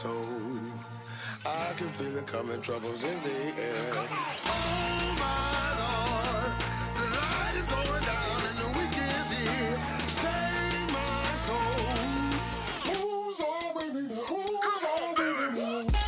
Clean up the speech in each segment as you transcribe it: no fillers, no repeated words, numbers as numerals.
soul. I can feel it coming, troubles in the air. Oh my Lord, the light is going down and the week is here. Save my soul. Who's on with me now? Who's on with me now?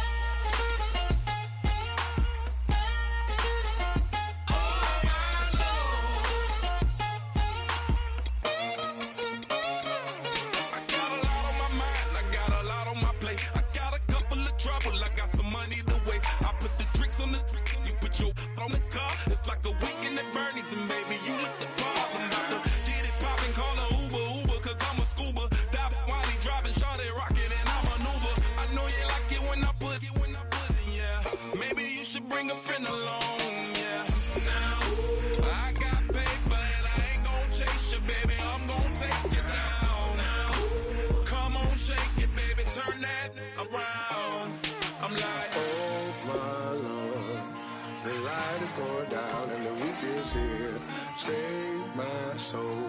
On the car, it's like a weekend at Bernie's, and baby, you look the problem. About to get it poppin', call a Uber, cause I'm a scuba. Dive while he driving, shawty rockin', and I maneuver. I know you like it when I put it, yeah. Maybe you should bring a friend along, yeah. Now, I got paper, and I ain't gon' chase you, baby, I'm gon' take you down. Now, come on, shake it, baby, turn that around. I'm like, oh my Lord, the light is going down and the week is here. Save my soul.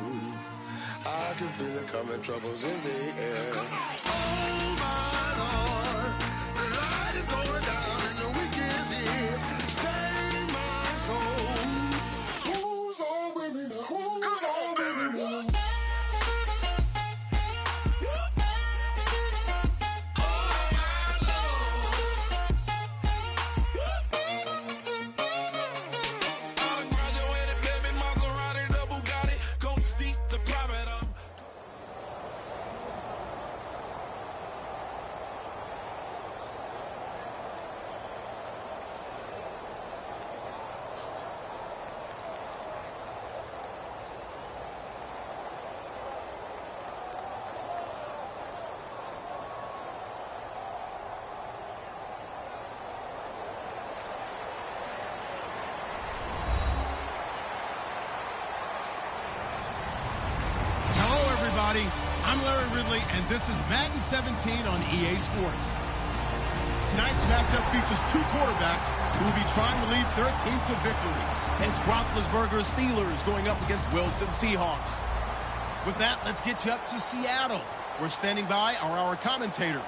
I can feel it coming, troubles in the air. Oh my Lord, the light is going down and the week is here. Save my soul. Who's on with me now? Who's on with me now? I'm Larry Ridley, and this is Madden 17 on EA Sports. Tonight's matchup features two quarterbacks who will be trying to lead their team to victory. It's Roethlisberger's Steelers going up against Wilson Seahawks. With that, let's get you up to Seattle. We're standing by are our commentators,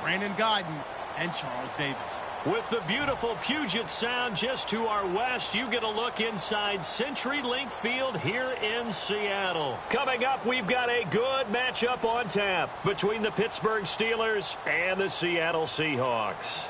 Brandon Guyton and Charles Davis. With the beautiful Puget Sound just to our west, you get a look inside CenturyLink Field here in Seattle. Coming up, we've got a good matchup on tap between the Pittsburgh Steelers and the Seattle Seahawks.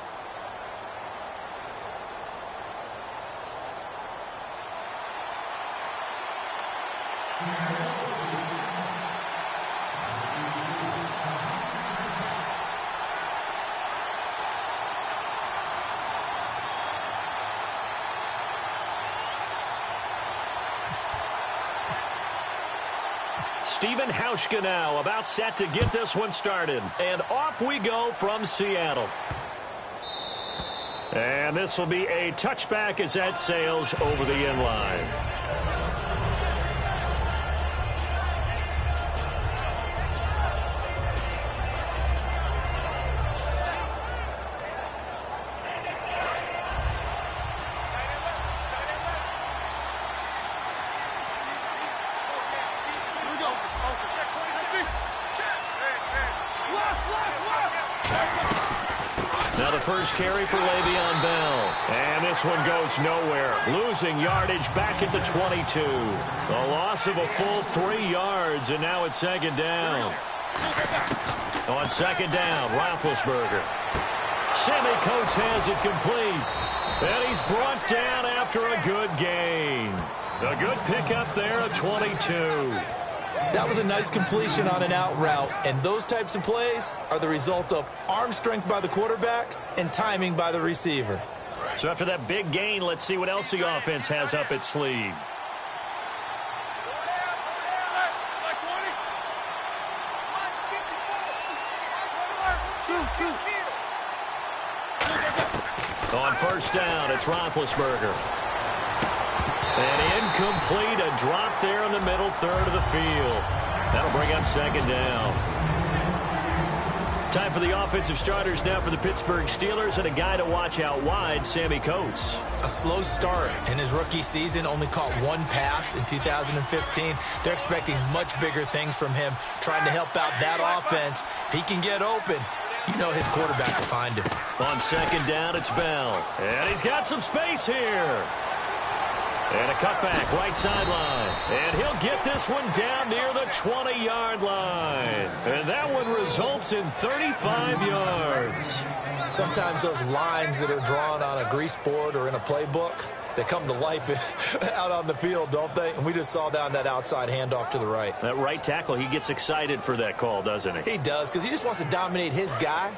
Stephen Hauschka now about set to get this one started. And off we go from Seattle. And this will be a touchback as that sails over the inline. Now the first carry for Le'Veon Bell. And this one goes nowhere. Losing yardage back at the 22. A loss of a full 3 yards, and now it's second down. On second down, Roethlisberger. Sammy Coates has it complete. And he's brought down after a good gain. A good pickup there at 22. That was a nice completion on an out route, and those types of plays are the result of arm strength by the quarterback and timing by the receiver. So after that big gain, let's see what else the offense has up its sleeve. On first down, it's Roethlisberger. And incomplete, a drop there in the middle third of the field. That'll bring up second down. Time for the offensive starters now for the Pittsburgh Steelers, and a guy to watch out wide, Sammy Coates. A slow start in his rookie season, only caught one pass in 2015. They're expecting much bigger things from him, trying to help out that offense. If he can get open, you know his quarterback will find him. On second down, it's Bell. And he's got some space here. And a cutback, right sideline. And he'll get this one down near the 20-yard line. And that one results in 35 yards. Sometimes those lines that are drawn on a grease board or in a playbook, they come to life out on the field, don't they? And we just saw down that outside handoff to the right. That right tackle, he gets excited for that call, doesn't he? He does, because he just wants to dominate his guy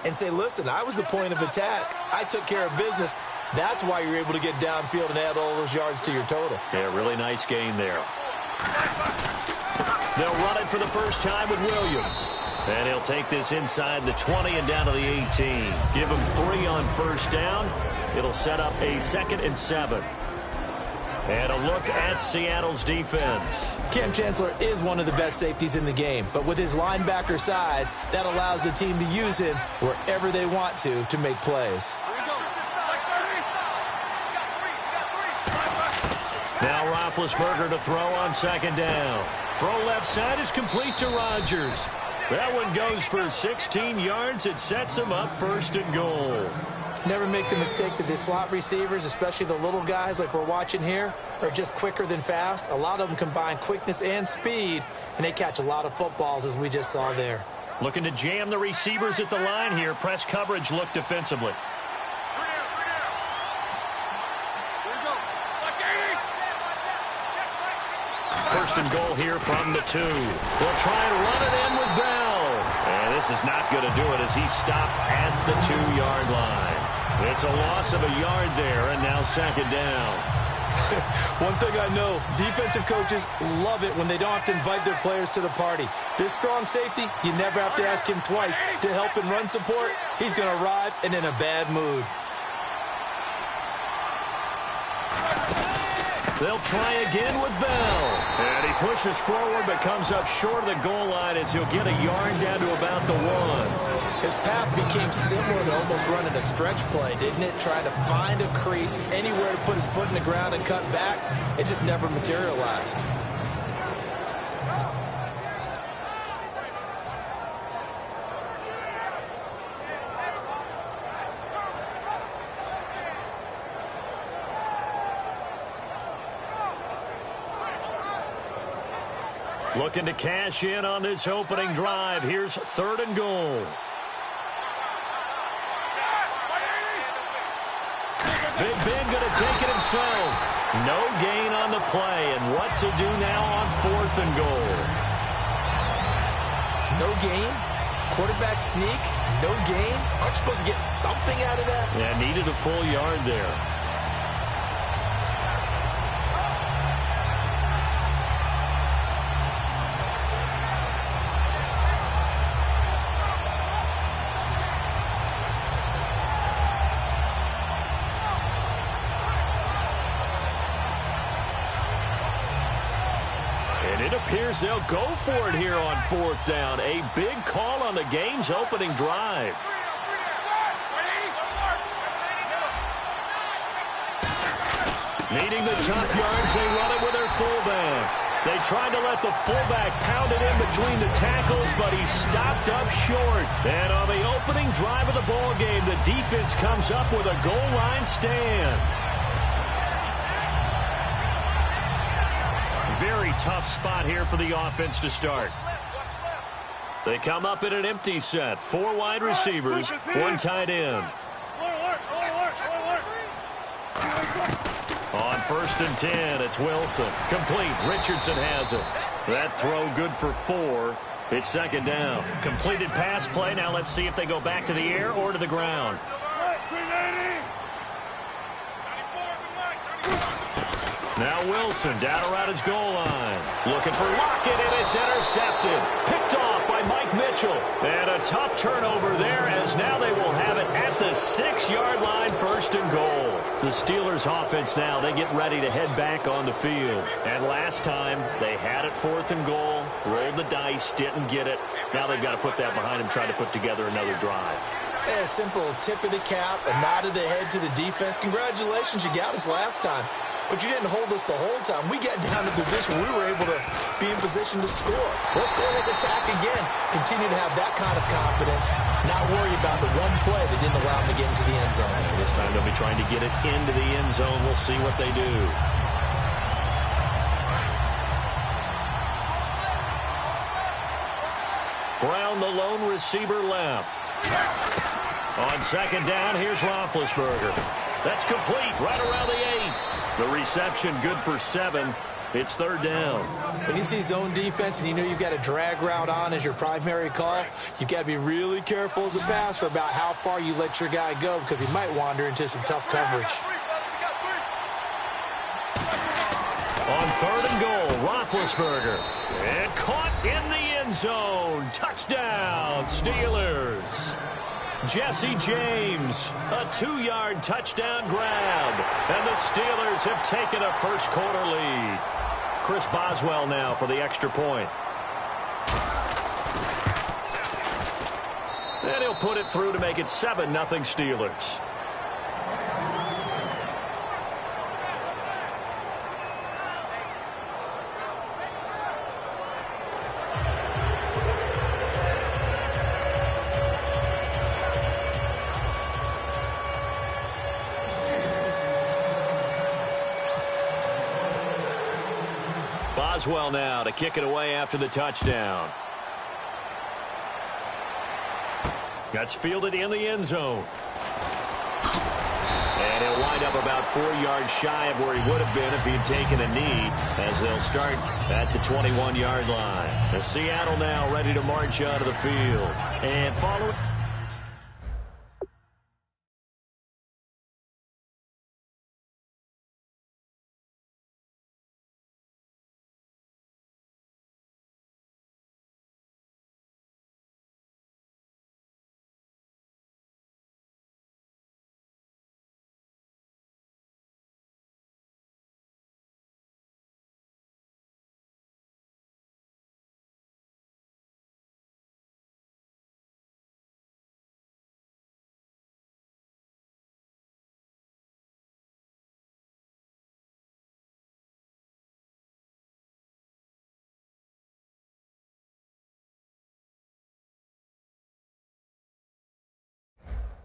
and say, listen, I was the point of attack. I took care of business. That's why you're able to get downfield and add all those yards to your total. Yeah, really nice gain there. They'll run it for the first time with Williams. And he'll take this inside the 20 and down to the 18. Give him 3 on first down. It'll set up a 2nd and 7. And a look at Seattle's defense. Cam Chancellor is one of the best safeties in the game, but with his linebacker size, that allows the team to use him wherever they want to make plays. Now Roethlisberger to throw on second down. Throw left side is complete to Rodgers. That one goes for 16 yards. It sets him up 1st and goal. Never make the mistake that the slot receivers, especially the little guys like we're watching here, are just quicker than fast. A lot of them combine quickness and speed, and they catch a lot of footballs, as we just saw there. Looking to jam the receivers at the line here. Press coverage look defensively. First and goal here from the 2. They'll try and run it in with Bell. And this is not going to do it as he's stopped at the 2-yard line. It's a loss of a yard there, and now 2nd down. One thing I know, defensive coaches love it when they don't have to invite their players to the party. This strong safety, you never have to ask him twice to help in run support. He's going to arrive and in a bad mood. They'll try again with Bell. And he pushes forward but comes up short of the goal line as he'll get a yard down to about the 1. His path became similar to almost running a stretch play, didn't it? Trying to find a crease, anywhere to put his foot in the ground and cut back. It just never materialized. Looking to cash in on this opening drive. Here's 3rd and goal. Big Ben going to take it himself. No gain on the play. And what to do now on 4th and goal? No gain? Quarterback sneak? No gain? Aren't you supposed to get something out of that? Yeah, needed a full yard there. It appears they'll go for it here on 4th down. A big call on the game's opening drive. Needing the tough yards, they run it with their fullback. They tried to let the fullback pound it in between the tackles, but he stopped up short. And on the opening drive of the ball game, the defense comes up with a goal line stand. Very tough spot here for the offense to start. They come up in an empty set. 4 wide receivers, 1 tight end. On 1st and 10, it's Wilson. Complete. Richardson has it. That throw good for 4. It's 2nd down. Completed pass play. Now let's see if they go back to the air or to the ground. Now Wilson down around his goal line. Looking for Lockett, and it's intercepted. Picked off by Mike Mitchell. And a tough turnover there as now they will have it at the 6-yard line, 1st and goal. The Steelers offense now, they get ready to head back on the field. And last time, they had it 4th and goal, rolled the dice, didn't get it. Now they've got to put that behind them, try to put together another drive. A simple tip of the cap, a nod of the head to the defense. Congratulations, you got us last time. but you didn't hold us the whole time. We got down to position. We were able to be in position to score. Let's go ahead and attack again. Continue to have that kind of confidence, not worry about the one play that didn't allow them to get into the end zone. This time they'll be trying to get it into the end zone. We'll see what they do. Brown, the lone receiver, left. On second down, here's Roethlisberger. That's complete right around the 8. The reception good for 7. It's third down. When you see zone defense and you know you've got a drag route on as your primary call, you've got to be really careful as a passer about how far you let your guy go because he might wander into some tough coverage. On third and goal, Roethlisberger. And caught in the end zone. Touchdown, Steelers. Jesse James, a 2-yard touchdown grab. And the Steelers have taken a first-quarter lead. Chris Boswell now for the extra point. And he'll put it through to make it 7-0 Steelers. Boswell now to kick it away after the touchdown. That's fielded in the end zone. And he'll wind up about 4 yards shy of where he would have been if he had taken a knee, as they'll start at the 21-yard line. As Seattle now ready to march out of the field. And following.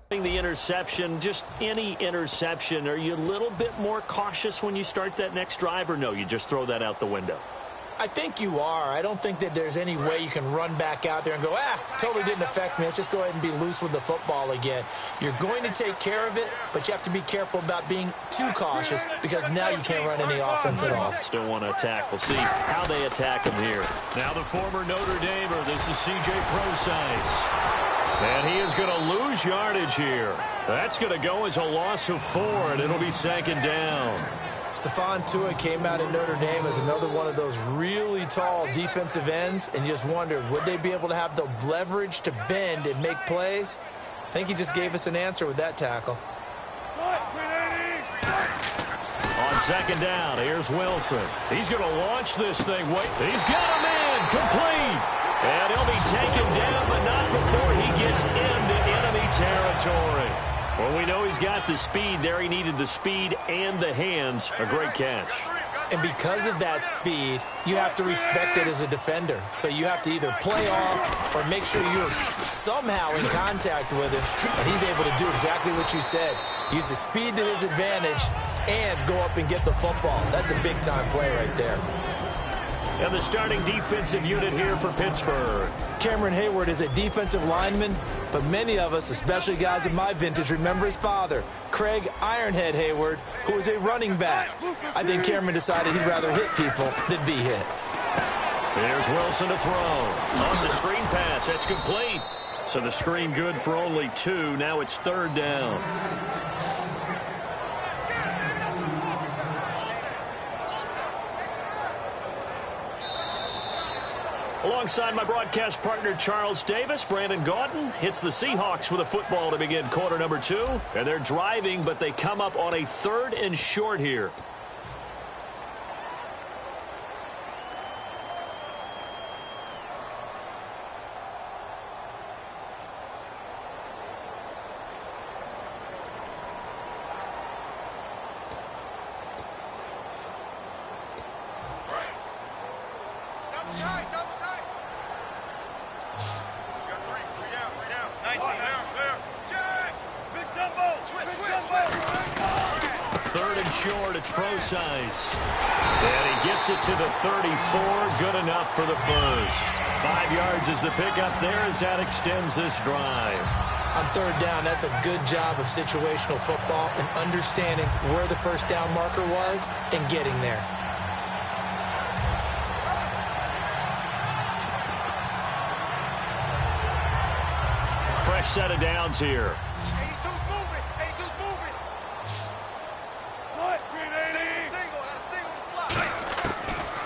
The interception, just any interception, are you a little bit more cautious when you start that next drive, or no, you just throw that out the window? I think you are. I don't think that there's any way you can run back out there and go, totally didn't affect me. Let's just go ahead and be loose with the football again. You're going to take care of it, but you have to be careful about being too cautious because now you can't run any offense at all. Still want to attack. We'll see how they attack him here. Now the former Notre Damer, this is C.J. Prosise. And he is going to lose yardage here. That's going to go as a loss of 4, and it'll be second down. Stephon Tua came out of Notre Dame as another one of those really tall defensive ends, and you just wondered, would they be able to have the leverage to bend and make plays? I think he just gave us an answer with that tackle. On second down, here's Wilson. He's going to launch this thing. He's got a man complete. And he'll be taken down, but not before he gets into enemy territory. Well, we know he's got the speed there. He needed the speed and the hands. A great catch. And because of that speed, you have to respect it as a defender. So you have to either play off or make sure you're somehow in contact with him. And he's able to do exactly what you said. Use the speed to his advantage and go up and get the football. That's a big-time play right there. And the starting defensive unit here for Pittsburgh. Cameron Hayward is a defensive lineman, but many of us, especially guys of my vintage, remember his father, Craig Ironhead Hayward, who was a running back. I think Cameron decided he'd rather hit people than be hit. Here's Wilson to throw. On the screen pass, that's complete. So the screen good for only 2. Now it's third down. Alongside my broadcast partner, Charles Davis, Brandon Gaudin hits the Seahawks with a football to begin quarter number 2. And they're driving, but they come up on a 3rd and short here. short. It's Procise. And he gets it to the 34. Good enough for the first. 5 yards is the pickup there as that extends this drive. On third down, that's a good job of situational football and understanding where the first down marker was and getting there. Fresh set of downs here.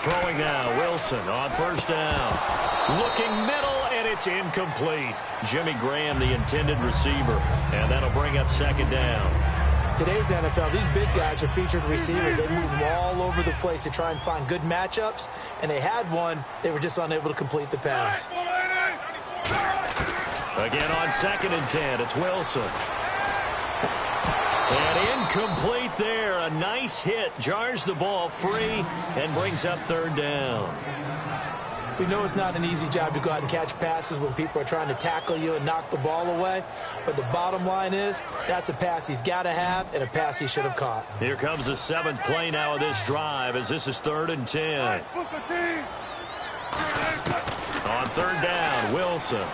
Throwing now, Wilson on first down. Looking middle, and it's incomplete. Jimmy Graham, the intended receiver, and that'll bring up second down. Today's NFL, these big guys are featured receivers. They move all over the place to try and find good matchups, and they had one. They were just unable to complete the pass. Again on 2nd and 10, it's Wilson. And incomplete there. A nice hit. Jars the ball free and brings up third down. We know it's not an easy job to go out and catch passes when people are trying to tackle you and knock the ball away. But the bottom line is, that's a pass he's got to have and a pass he should have caught. Here comes the 7th play now of this drive as this is 3rd and 10. On third down, Wilson.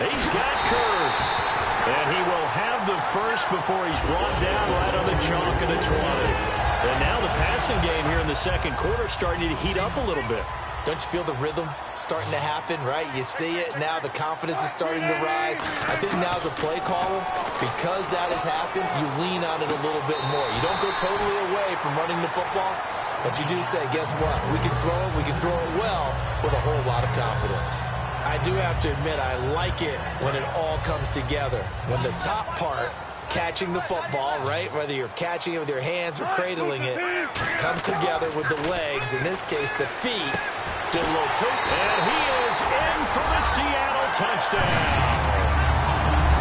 He's got Curse. And he will have the first before he's brought down right on the chalk of the 20. And now the passing game here in the second quarter starting to heat up a little bit. Don't you feel the rhythm starting to happen, right? You see it. Now the confidence is starting to rise. I think now as a play caller, because that has happened, you lean on it a little bit more. You don't go totally away from running the football, but you do say, guess what? We can throw it. We can throw it well with a whole lot of confidence. I do have to admit, I like it when it all comes together. When the top part, catching the football, right, whether you're catching it with your hands or cradling it, comes together with the legs, in this case, the feet, did a little toe. And he is in for the Seattle touchdown.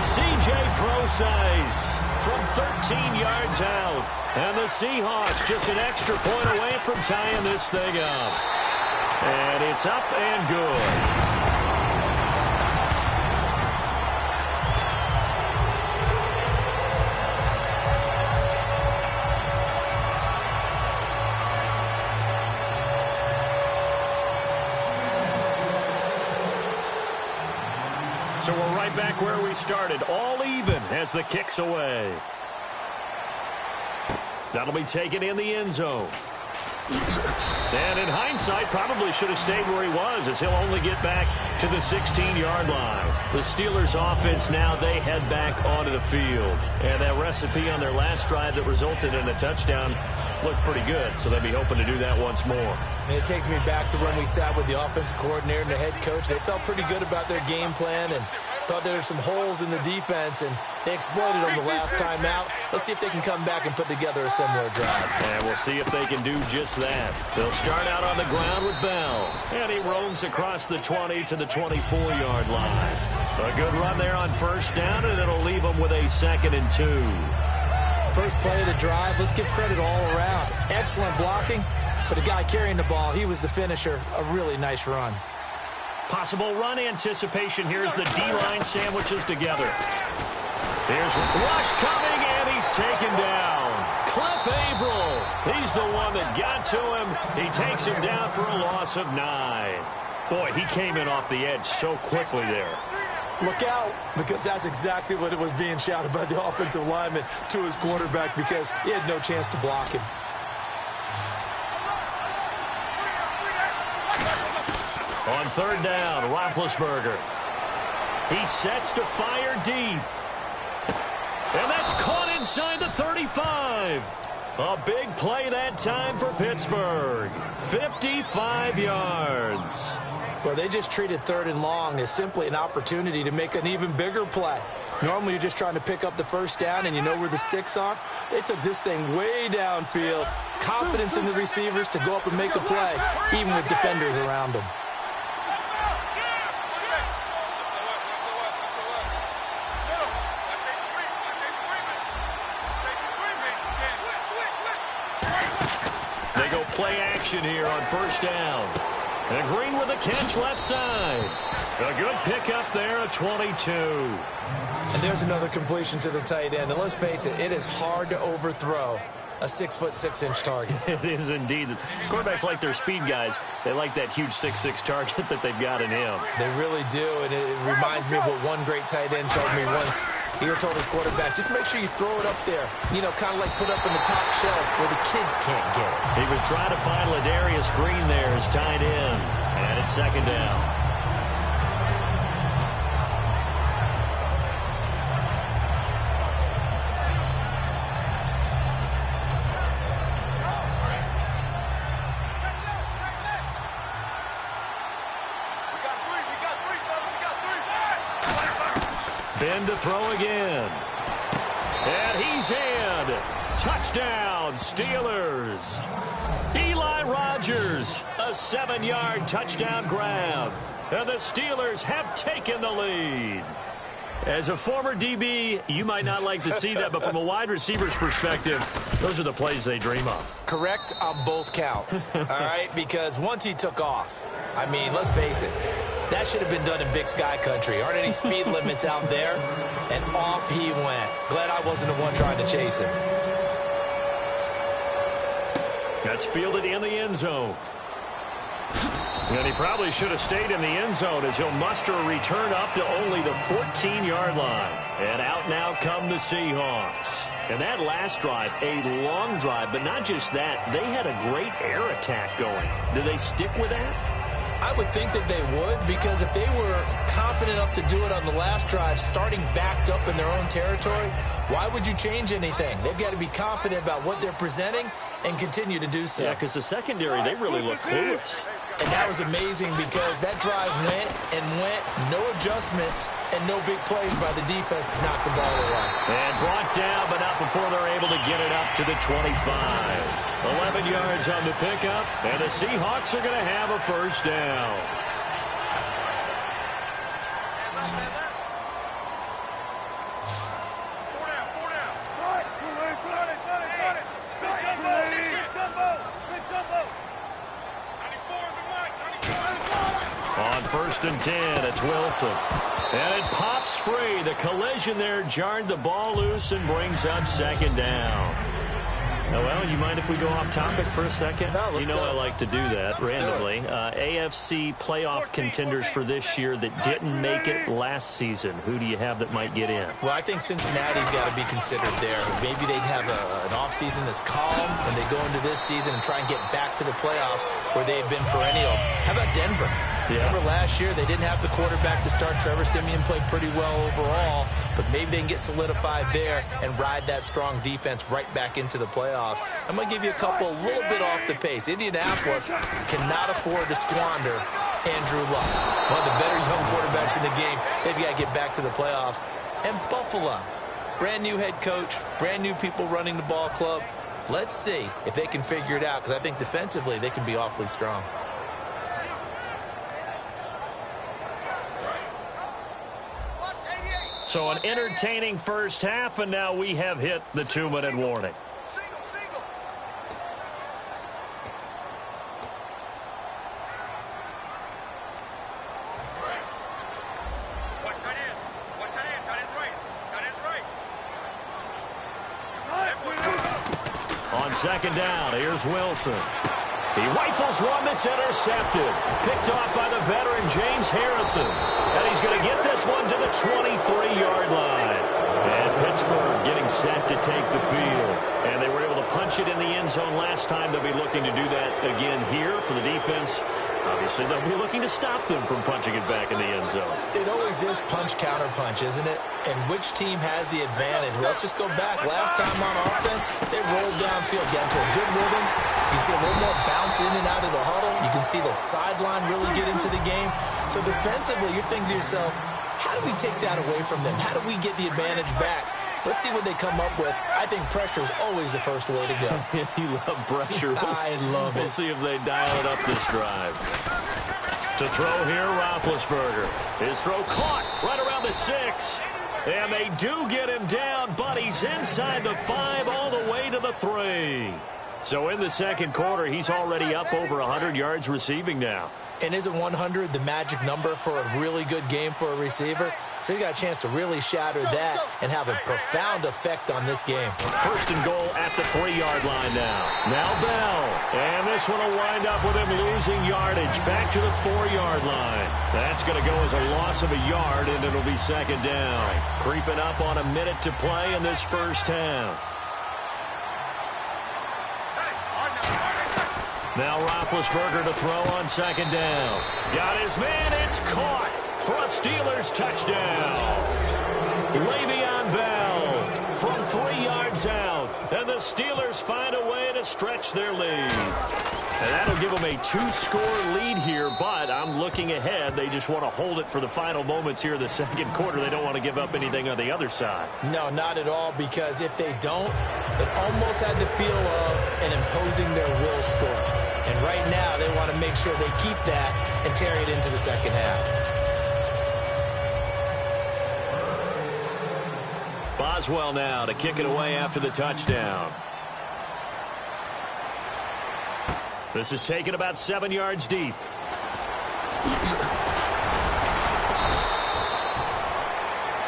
C.J. Procise from 13 yards out. And the Seahawks just an extra point away from tying this thing up. And it's up and good. So we're right back where we started, all even as the kick's away. That'll be taken in the end zone. And in hindsight, probably should have stayed where he was, as he'll only get back to the 16-yard line. The Steelers' offense now, they head back onto the field. And that recipe on their last drive that resulted in a touchdown looked pretty good, so they'll be hoping to do that once more. And it takes me back to when we sat with the offensive coordinator and the head coach. They felt pretty good about their game plan and thought there were some holes in the defense, and they exploited them the last time out. Let's see if they can come back and put together a similar drive. And we'll see if they can do just that. They'll start out on the ground with Bell, and he roams across the 20 to the 24-yard line. A good run there on first down, and it'll leave them with a 2nd and 2. First play of the drive, let's give credit all around. Excellent blocking, but the guy carrying the ball, he was the finisher. A really nice run. Possible run anticipation here as the D-line sandwiches together. Here's Rush coming, and he's taken down. Cliff Averill, he's the one that got to him. He takes him down for a loss of 9. Boy, he came in off the edge so quickly there. Look out, because that's exactly what it was being shouted by the offensive lineman to his quarterback, because he had no chance to block him. On third down, Roethlisberger. He sets to fire deep. And that's caught inside the 35. A big play that time for Pittsburgh. 55 yards. Well, they just treated 3rd and long as simply an opportunity to make an even bigger play. Normally, you're just trying to pick up the first down and you know where the sticks are. They took this thing way downfield. Confidence in the receivers to go up and make a play, even with defenders around them. They go play action here on first down. And Green with a catch left side. A good pickup there at 22. And there's another completion to the tight end. And let's face it, it is hard to overthrow a 6'6" target. It is indeed. Quarterbacks like their speed guys. They like that huge 6'6" target that they've got in him. They really do, and it reminds me of what one great tight end told me once. He told his quarterback, just make sure you throw it up there, you know, kind of like put up in the top shelf where the kids can't get it. He was trying to find Ladarius Green there as tight end, and it's second down. Ben to throw again. And he's in. Touchdown, Steelers. Eli Rogers, a 7-yard touchdown grab. And the Steelers have taken the lead. As a former DB, you might not like to see that, but from a wide receiver's perspective, those are the plays they dream of. Correct on both counts, all right? Because once he took off, I mean, let's face it, that should have been done in Big Sky Country. Aren't any speed limits out there? And off he went. Glad I wasn't the one trying to chase him. That's fielded in the end zone. And he probably should have stayed in the end zone as he'll muster a return up to only the 14-yard line. And out now come the Seahawks. And that last drive, a long drive, but not just that. They had a great air attack going. Do they stick with that? I would think that they would, because if they were confident enough to do it on the last drive, starting backed up in their own territory, why would you change anything? They've got to be confident about what they're presenting and continue to do so. Yeah, because the secondary, they really look clueless. And that was amazing because that drive went and went, no adjustments, and no big plays by the defense to knock the ball away. And brought down, but not before they're able to get it up to the 25. 11 yards on the pickup, and the Seahawks are going to have a first down. On 1st and 10, it's Wilson. And it pops free. The collision there jarred the ball loose and brings up second down. Well, you mind if we go off topic for a second? No, let's go. I like to do that randomly. AFC playoff contenders for this year that didn't make it last season. Who do you have that might get in? Well, I think Cincinnati's got to be considered there. Maybe they'd have an offseason that's calm, and they go into this season and try and get back to the playoffs where they've been perennials. How about Denver? Yeah. Remember last year, they didn't have the quarterback to start. Trevor Siemian played pretty well overall, but maybe they can get solidified there and ride that strong defense right back into the playoffs. I'm going to give you a couple a little bit off the pace. Indianapolis cannot afford to squander Andrew Luck, one of the better young quarterbacks in the game. They've got to get back to the playoffs. And Buffalo, brand new head coach, brand new people running the ball club. Let's see if they can figure it out, because I think defensively they can be awfully strong. So an entertaining first half, and now we have hit the 2-minute warning. On second down, here's Wilson. He rifles one that's intercepted. Picked off by the veteran James Harrison. And he's going to get this one to the 23-yard line. And Pittsburgh getting set to take the field. And they were able to punch it in the end zone last time. They'll be looking to do that again here for the defense. Obviously, they'll be looking to stop them from punching it back in the end zone. It always is punch-counter-punch, isn't it? And which team has the advantage? Well, let's just go back. Last time on offense, they rolled downfield, got into a good rhythm. You can see a little more bounce in and out of the huddle. You can see the sideline really get into the game. So defensively, you're thinking to yourself, how do we take that away from them? How do we get the advantage back? Let's see what they come up with. I think pressure is always the first way to go. You love pressure. I love it. We'll see if they dial it up this drive. To throw here, Roethlisberger. His throw caught right around the 6. And they do get him down, but he's inside the 5 all the way to the 3. So in the second quarter, he's already up over 100 yards receiving now. And isn't 100 the magic number for a really good game for a receiver? So he got a chance to really shatter that and have a profound effect on this game. First and goal at the 3-yard line now. Now Bell. And this one will wind up with him losing yardage. Back to the 4-yard line. That's going to go as a loss of a yard, and it'll be second down. Creeping up on a minute to play in this first half. Now Roethlisberger to throw on second down. Got his man. It's caught for a Steelers touchdown. Le'Veon Bell from 3 yards out. And the Steelers find a way to stretch their lead. And that'll give them a 2-score lead here, but I'm looking ahead. They just want to hold it for the final moments here in the second quarter. They don't want to give up anything on the other side. No, not at all, because if they don't, it almost had the feel of an imposing their will score. And right now, they want to make sure they keep that and carry it into the second half. Boswell now to kick it away after the touchdown. This is taken about 7 yards deep.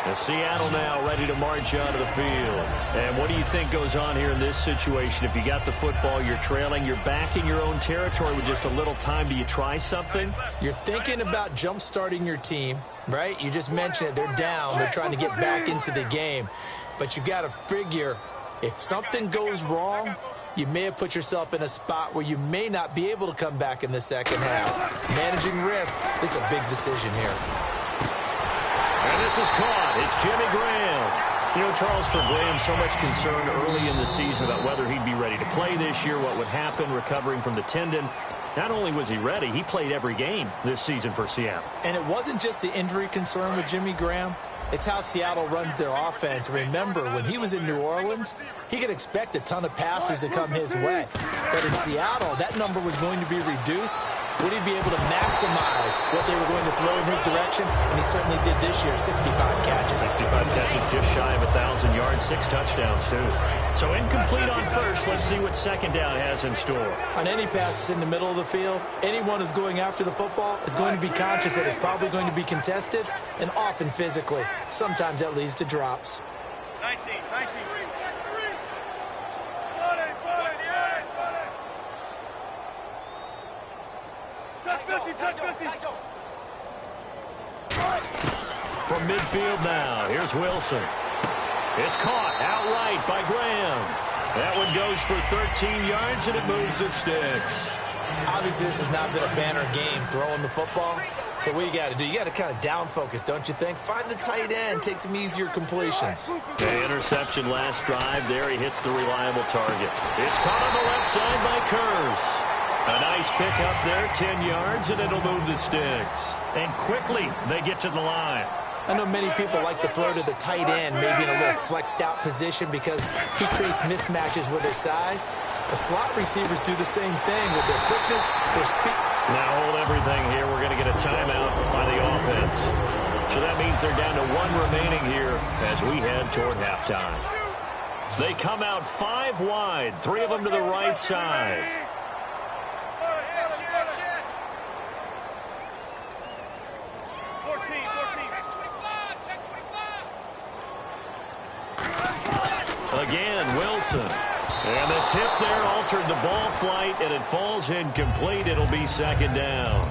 And Seattle now ready to march onto the field. And what do you think goes on here in this situation? If you got the football, you're trailing, you're back in your own territory with just a little time. Do you try something? You're thinking about jump-starting your team, right? You just mentioned it. They're down. They're trying to get back into the game. But you got to figure, if something goes wrong, you may have put yourself in a spot where you may not be able to come back in the second half. Managing risk is a big decision here. And this is caught. It's Jimmy Graham. You know, Charles, for Graham, so much concern early in the season about whether he'd be ready to play this year, what would happen recovering from the tendon. Not only was he ready, he played every game this season for Seattle. And it wasn't just the injury concern with Jimmy Graham. It's how Seattle runs their offense. Remember, when he was in New Orleans, he could expect a ton of passes to come his way. But in Seattle, that number was going to be reduced. Would he be able to maximize what they were going to throw in his direction? And he certainly did this year, 65 catches. 65 catches, just shy of 1,000 yards, 6 touchdowns, too. So incomplete on first. Let's see what second down has in store. On any passes in the middle of the field, anyone who's going after the football is going to be conscious that it's probably going to be contested and often physically. Sometimes that leads to drops. 19. From midfield now, here's Wilson. It's caught outright by Graham. That one goes for 13 yards, and it moves the sticks. Obviously, this has not been a banner game throwing the football. So what you got to do, you got to kind of down focus, don't you think? Find the tight end, take some easier completions. The interception last drive there. He hits the reliable target. It's caught on the left side by Kurz. A nice pick up there, 10 yards, and it'll move the sticks. And quickly, they get to the line. I know many people like to throw to the tight end, maybe in a little flexed out position because he creates mismatches with his size. The slot receivers do the same thing with their quickness, their speed. Now hold everything here. We're going to get a timeout by the offense. So that means they're down to 1 remaining here as we head toward halftime. They come out 5 wide, 3 of them to the right side. Again, Wilson. And the tip there altered the ball flight, and it falls incomplete. It'll be second down.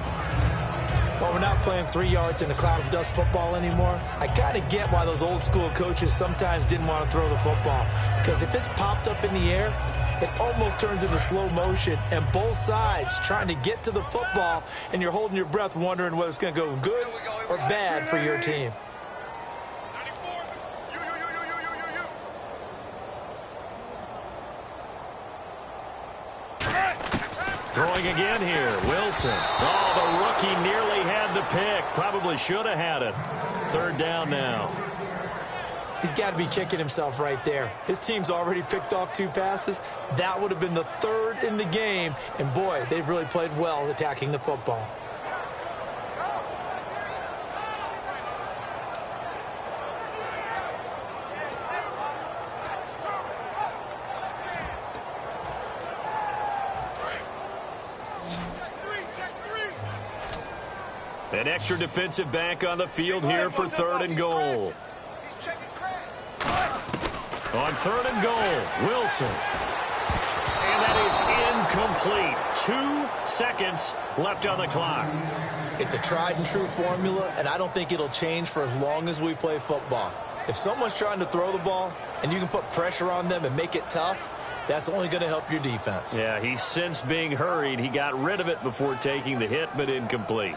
Well, we're not playing 3 yards in a cloud of dust football anymore. I kind of get why those old school coaches sometimes didn't want to throw the football. Because if it's popped up in the air, it almost turns into slow motion. And both sides trying to get to the football, and you're holding your breath wondering whether it's going to go good or bad for your team. Throwing again here, Wilson. Oh, the rookie nearly had the pick. Probably should have had it. Third down now. He's got to be kicking himself right there. His team's already picked off 2 passes. That would have been the 3rd in the game. And, boy, they've really played well attacking the football. An extra defensive back on the field here for 3rd and goal. On 3rd and goal, Wilson. And that is incomplete. 2 seconds left on the clock. It's a tried and true formula, and I don't think it'll change for as long as we play football. If someone's trying to throw the ball and you can put pressure on them and make it tough, that's only going to help your defense. Yeah, he sensed being hurried. He got rid of it before taking the hit, but incomplete.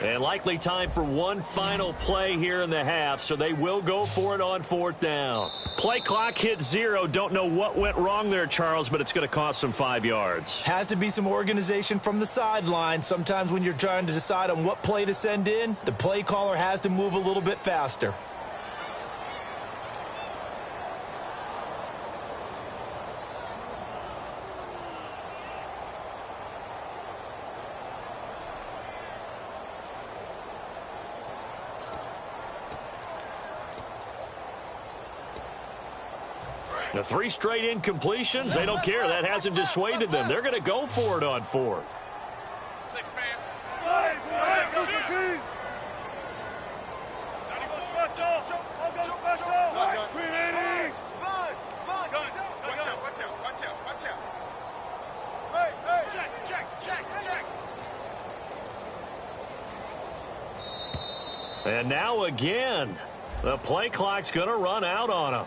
And likely time for one final play here in the half, so they will go for it on 4th down. Play clock hit 0. Don't know what went wrong there, Charles, but it's going to cost them 5 yards. Has to be some organization from the sideline. Sometimes when you're trying to decide on what play to send in, the play caller has to move a little bit faster. The 3 straight incompletions, they don't care. That hasn't dissuaded them. They're going to go for it on 4th. 6 man. And now again, the play clock's going to run out on them.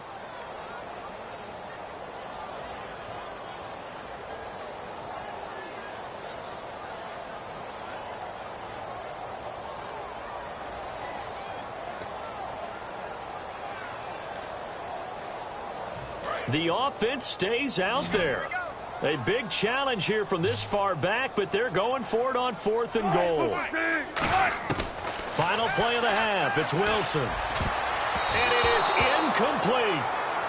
The offense stays out there. A big challenge here from this far back, but they're going for it on 4th and goal. Final play of the half. It's Wilson. And it is incomplete.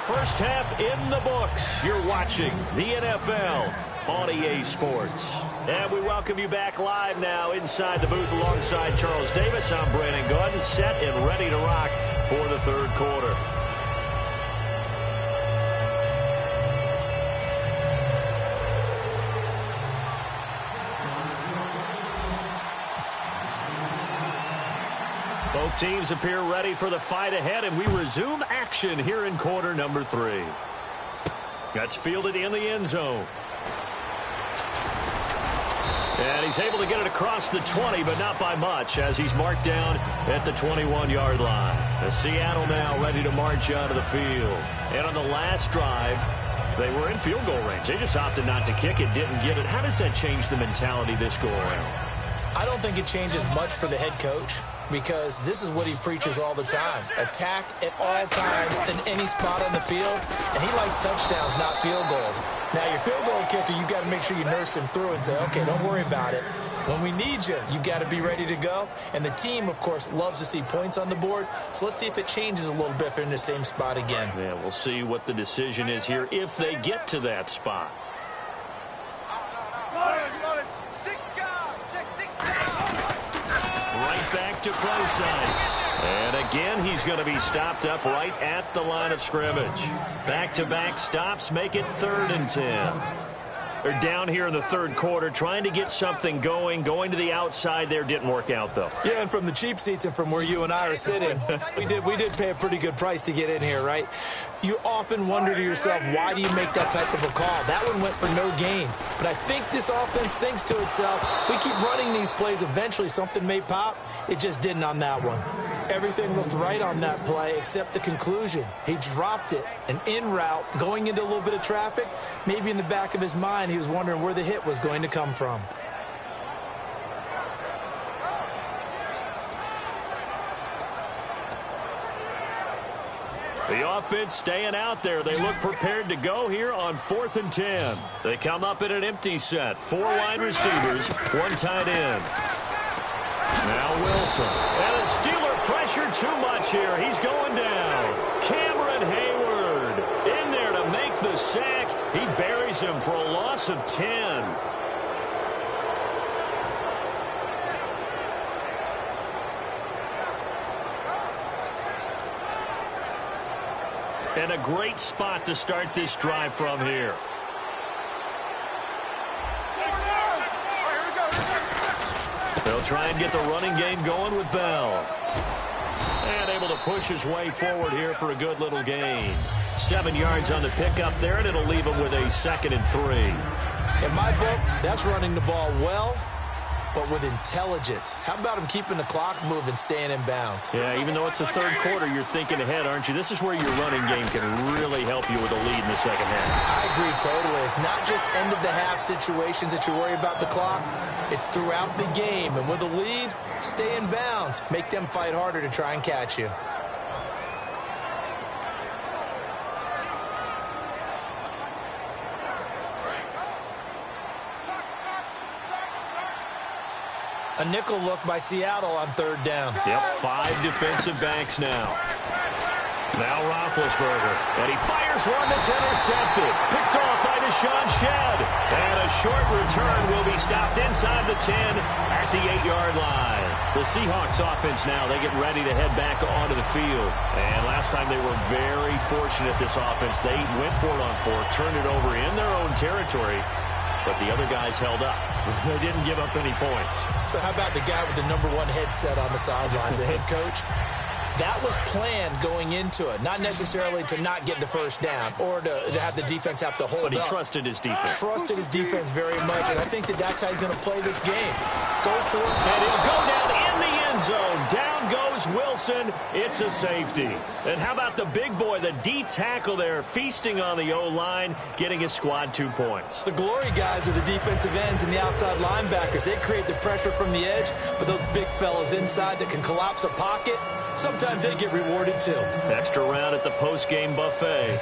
First half in the books. You're watching the NFL on EA Sports. And we welcome you back live now inside the booth alongside Charles Davis. I'm Brandon Gordon, set and ready to rock for the 3rd quarter. Both teams appear ready for the fight ahead, and we resume action here in quarter number 3. That's fielded in the end zone. And he's able to get it across the 20, but not by much, as he's marked down at the 21-yard line. As Seattle now ready to march out of the field. And on the last drive, they were in field goal range. They just opted not to kick it, didn't get it. How does that change the mentality this go around? I don't think it changes much for the head coach, because this is what he preaches all the time. Attack at all times in any spot on the field, and he likes touchdowns, not field goals. Now, your field goal kicker, you've got to make sure you nurse him through and say, okay, don't worry about it. When we need you, you've got to be ready to go. And the team, of course, loves to see points on the board, so let's see if it changes a little bit if they're in the same spot again. Yeah, we'll see what the decision is here if they get to that spot. Back to close sides. And again, he's going to be stopped up right at the line of scrimmage. Back-to-back stops make it 3rd and 10. They're down here in the 3rd quarter, trying to get something going to the outside there. Didn't work out, though. Yeah, and from the cheap seats and from where you and I are sitting, we did pay a pretty good price to get in here, right? You often wonder to yourself, why do you make that type of a call? That one went for no gain. But I think this offense thinks to itself, if we keep running these plays, eventually something may pop. It just didn't on that one. Everything looked right on that play except the conclusion. He dropped it, an in route, going into a little bit of traffic. Maybe in the back of his mind, he was wondering where the hit was going to come from. The offense staying out there. They look prepared to go here on 4th and 10. They come up in an empty set. 4 wide receivers, 1 tight end. Now Wilson. And a Steeler pressure too much here. He's going down. Cameron Hayward in there to make the sack. He buries him for a loss of 10. And a great spot to start this drive from here. They'll try and get the running game going with Bell. And able to push his way forward here for a good little gain. 7 yards on the pickup there, and it'll leave him with a 2nd and 3. In my book, that's running the ball well, but with intelligence. How about him keeping the clock moving, staying in bounds? Yeah, even though it's the third quarter, you're thinking ahead, aren't you? This is where your running game can really help you with a lead in the second half. I agree totally. It's not just end-of-the-half situations that you worry about the clock. It's throughout the game. And with a lead, stay in bounds. Make them fight harder to try and catch you. A nickel look by Seattle on 3rd down. Yep, 5 defensive backs now. Now Roethlisberger, and he fires one that's intercepted. Picked off by Deshaun Shedd. And a short return will be stopped inside the 10 at the 8-yard line. The Seahawks offense now, they get ready to head back onto the field. And last time they were very fortunate, this offense. They went for it on 4th, turned it over in their own territory. But the other guys held up. They didn't give up any points. So how about the guy with the #1 headset on the sidelines, the head coach? That was planned going into it, not necessarily to not get the first down or to have the defense have to hold up. But he trusted his defense. Trusted his defense very much, and I think that's how he's going to play this game. Go for it. And he'll go down in the end zone. Down goes Wilson. It's a safety. And how about the big boy, the D tackle there, feasting on the O-line, getting his squad 2 points. The glory guys are the defensive ends and the outside linebackers. They create the pressure from the edge, but those big fellas inside that can collapse a pocket, sometimes they get rewarded too. Extra round at the post-game buffet.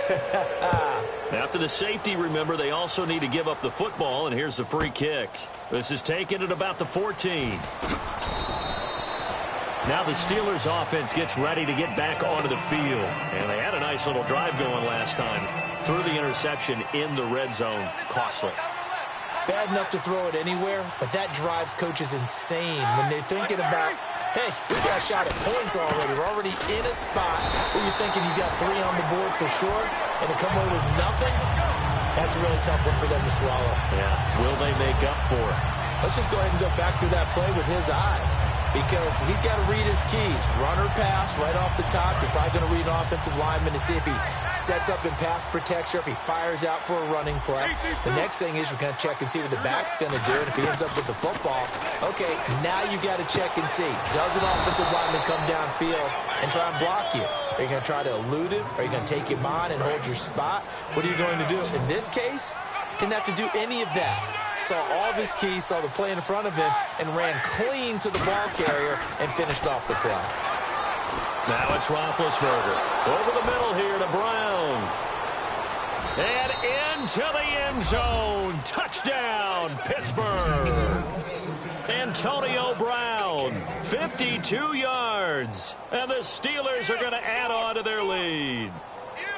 After the safety, remember, they also need to give up the football, and here's the free kick. This is taken at about the 14. Now the Steelers offense gets ready to get back onto the field. And they had a nice little drive going last time. Threw the interception in the red zone. Costly. Bad enough to throw it anywhere, but that drives coaches insane when they're thinking about, hey, we got a shot at points already. We're already in a spot where you're thinking you got 3 on the board for sure, and to come away with nothing, that's a really tough one for them to swallow. Yeah, will they make up for it? Let's just go ahead and go back through that play with his eyes, because he's got to read his keys. Run or pass right off the top. You're probably going to read an offensive lineman to see if he sets up in pass protection, if he fires out for a running play. The next thing is you're going to check and see what the back's going to do, and if he ends up with the football, okay, now you got to check and see. Does an offensive lineman come downfield and try and block you? Are you going to try to elude him? Are you going to take him on and hold your spot? What are you going to do? In this case, didn't have to do any of that. Saw all of his keys, saw the play in front of him, and ran clean to the ball carrier and finished off the play. Now it's Roethlisberger. Over the middle here to Brown. And into the end zone. Touchdown, Pittsburgh. Antonio Brown, 52 yards. And the Steelers are going to add on to their lead.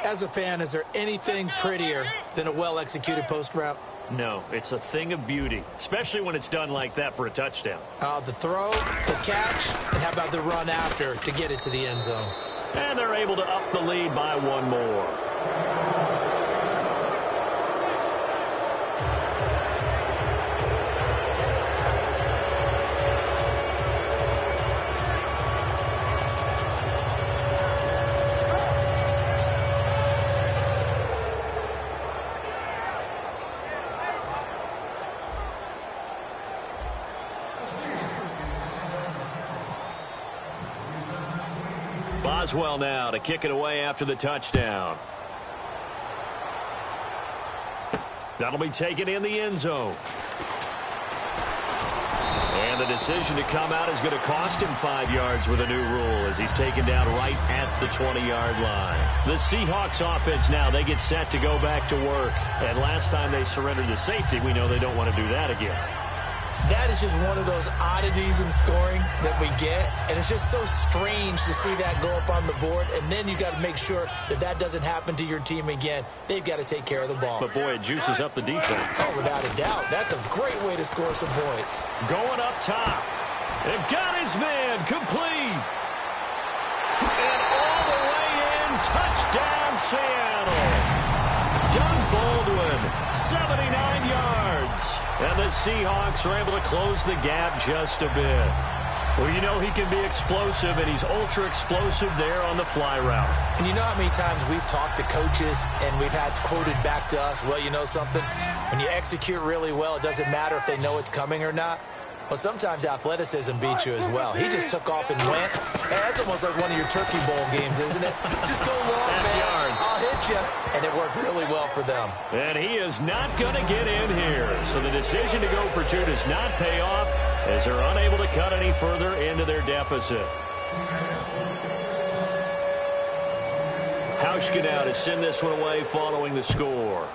As a fan, is there anything prettier than a well-executed post route? No, it's a thing of beauty, especially when it's done like that for a touchdown. The throw, the catch, and how about the run after to get it to the end zone? And they're able to up the lead by 1 more. Boswell now to kick it away after the touchdown. That'll be taken in the end zone. And the decision to come out is going to cost him 5 yards with a new rule as he's taken down right at the 20-yard line. The Seahawks offense now, they get set to go back to work. And last time they surrendered the safety, we know they don't want to do that again. That is just one of those oddities in scoring that we get, and it's just so strange to see that go up on the board, and then you got to make sure that that doesn't happen to your team again. They've got to take care of the ball. But, boy, it juices up the defense. Oh, without a doubt. That's a great way to score some points. Going up top. And got his man complete. And all the way in. Touchdown, Seattle. Doug Baldwin, 79 yards. And the Seahawks are able to close the gap just a bit. Well, you know he can be explosive, and he's ultra-explosive there on the fly route. And you know how many times we've talked to coaches and we've had quoted back to us, well, you know something? When you execute really well, it doesn't matter if they know it's coming or not. Well, sometimes athleticism beats you as well. He just took off and went. Hey, that's almost like one of your Turkey Bowl games, isn't it? Just go long, man. I'll hit you. And it worked really well for them. And he is not going to get in here. So the decision to go for two does not pay off as they're unable to cut any further into their deficit. Hauschka now to send this one away following the score.